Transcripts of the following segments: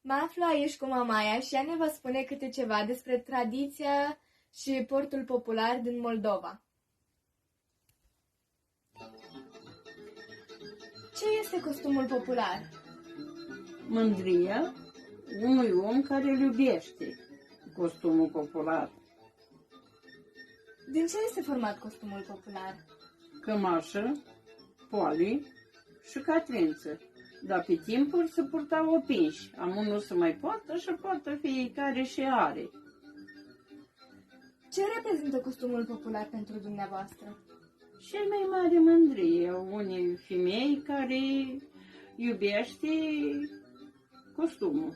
Mă aflu aici cu mamaia și ea ne va spune câte ceva despre tradiția și portul popular din Moldova. Ce este costumul popular? Mândria unui om care îl iubește, costumul popular. Din ce este format costumul popular? Cămașă, poali și catrință. Dar pe timpuri se purtau opinși. Amu nu se mai poartă și poartă fiecare și are. Ce reprezintă costumul popular pentru dumneavoastră? Cea mai mare mândrie a unei femei care iubește costumul.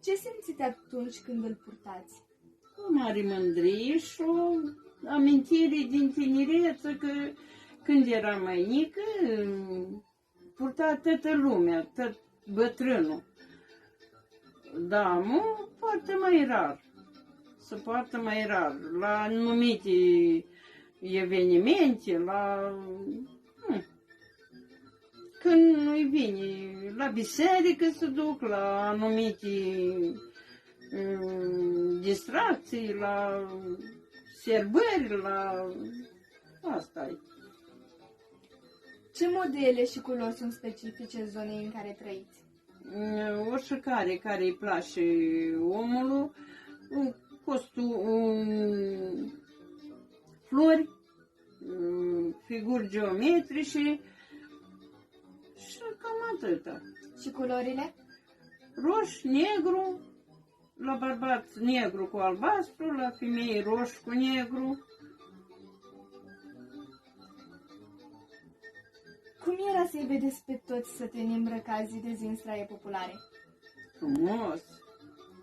Ce simțiți atunci când îl purtați? O mare mândrie și o amintire din tinereță că când era mai mică, purta toată lumea, tot bătrânul. Da, amu poartă mai rar. Se poartă mai rar. La anumite evenimente, când nu-i vine, la biserică se duc, la anumite distracții, la sărbări, la asta e. Ce modele și culori sunt specifice zonei în care trăiți? Oricare care îi place omului, flori, figuri geometrice și cam atâta. Și culorile? Roș, negru, la bărbat negru cu albastru, la femei roș cu negru. Cum era să-i vedeți pe toți sătenii îmbrăcați zi de zi în straie populare? Frumos,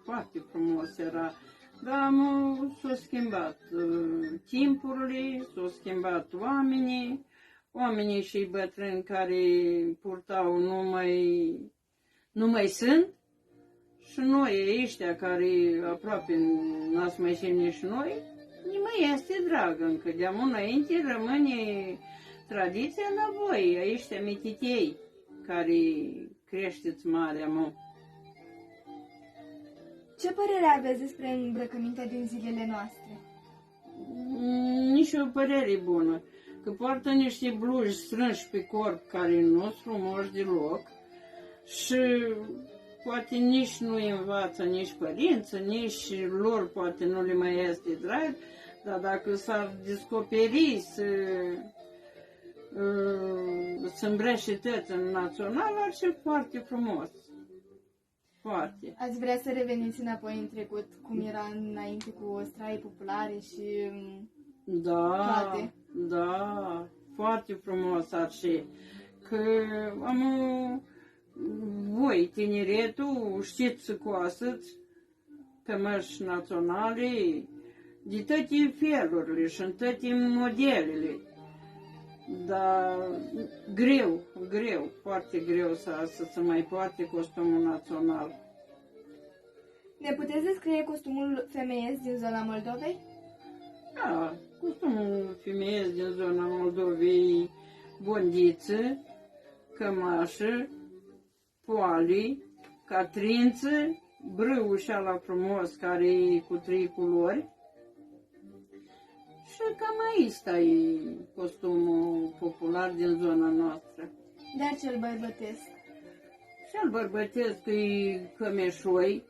foarte frumos era. Dar s-au schimbat timpurile, s-au schimbat oamenii și bătrâni care purtau nu mai sunt. Și noi, ăștia care aproape n-ați mai știm nici noi, nu mai este dragă încă. De amul înainte rămâne tradiția la voi, ăștia mititei, care creșteți mare amu. Ce părere aveți despre îmbrăcămintea din zilele noastre? Nici o părere bună, că poartă niște blugi strânși pe corp care nu sunt frumoși deloc și poate nici nu învață nici părinții, nici lor poate nu le mai este drag, dar dacă s-ar descoperi să îmbrăște tot în național, ar fi foarte frumos. Foarte. Ați vrea să reveniți înapoi în trecut, cum era înainte cu straie populare și toate? Da, foarte frumos ar fi. Că voi, tineretul, știți să coasăți cămăși naționale de toate felurile și în toate modelele. Dar greu, foarte greu să se mai poarte costumul național. Ne puteți descrie costumul femeiesc din zona Moldovei? Da, costumul femeiesc din zona Moldovei, bondiță, cămașă, poali, catrință, brâușa la frumos care e cu 3 culori. Și cam aici e costumul popular din zona noastră. Dar cel bărbătesc? Cel bărbătesc e cămeșoi,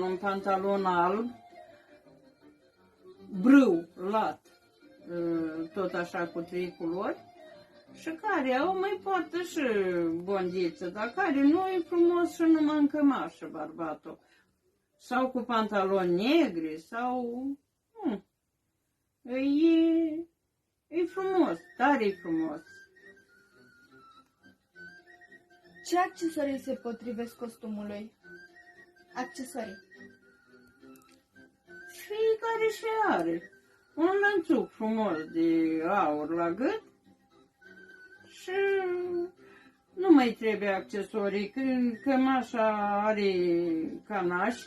un pantalon alb, brâu, lat, tot așa cu 3 culori, și care au mai poartă și bondiță, dar care nu e frumos și numai în cămașă bărbatul. Sau cu pantaloni negri, sau... E frumos, tare frumos. Ce accesorii se potrivesc costumului? Accesorii. Fiecare și are un lănțuc frumos de aur la gât și nu mai trebuie accesorii, când cămașa are canași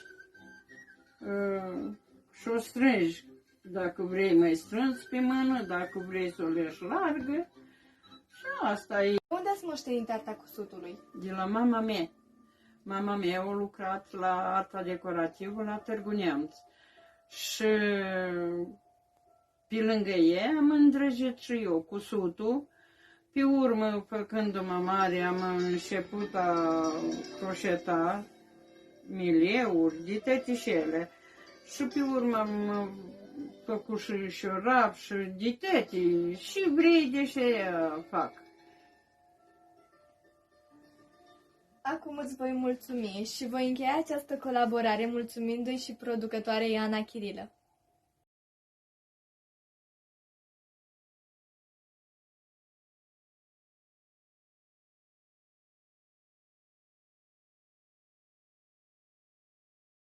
și o strângi. Dacă vrei mai strâns pe mână, dacă vrei să o leși largă. Și asta e. Unde ați moștenit arta cusutului? De la mama mea. Mama mea a lucrat la arta decorativă la Târgu Neamț. Și pe lângă ea am îndrăgit și eu cusutul. Pe urmă, făcându-mă mare, am început a croșeta mileuri, de tătișele. Și pe urmă am făcut și șorap și de tăti, și vrei de ce fac. Acum îți voi mulțumi și voi încheia această colaborare mulțumindu-i și producătoarei Ana Chirilă.